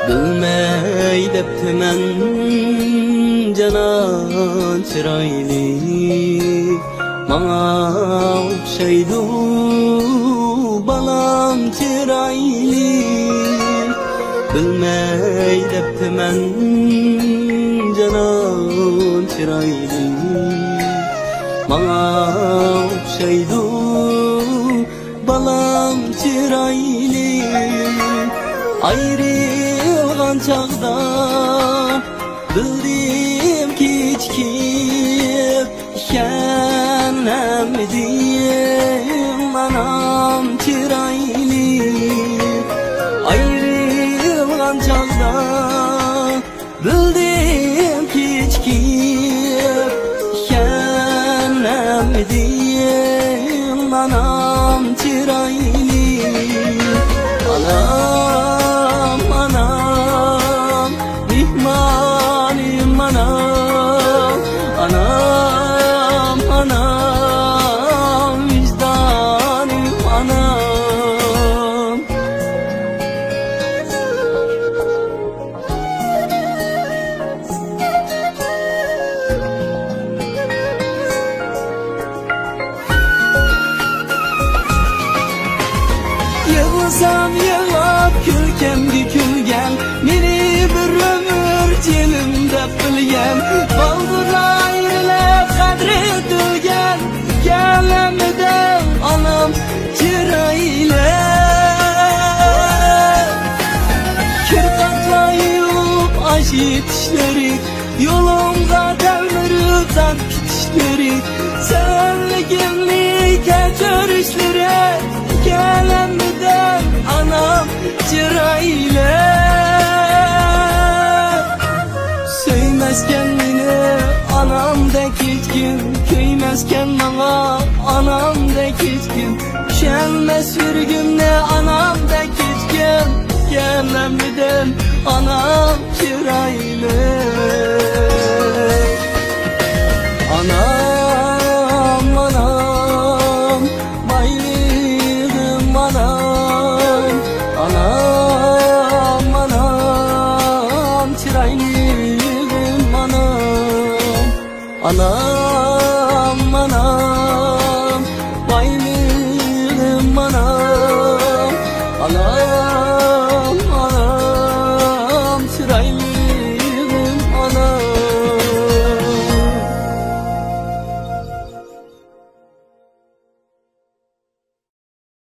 Bilmey deptimen canan çıraylı Bana okşaydu balam çıraylı Bilmey deptimen canan çıraylı Bana okşaydu balam çıraylı Ayrılgan çağda bildim keçkip Şenlemdim anam çıraylı Ayrılgan çağda bildim keçkip Şenlemdim anam çıraylı Anam, anam, mihmanim anam Anam, anam, vicdanim anam Yığılsam yığılap külkemgi külgen Meni bir ömür jelimde bilgen Baldır ayrılıp kadri tülgen Gelemeden anam çıraylı Kirkatlayıp aş yetişleri Yolumda devmirip zan kitişleri Senligimli keçörüşleri Gelemeden anam çıraylı Söymezken meni anam da keçkin Köymezken bana anam da keçkin Şenmez sürgümle anam da keçkin Gelemeden anam çıraylı Anam, anam, baylığım anam Anam, anam, çıraylığım anam Anam, anam, baylığım anam Anam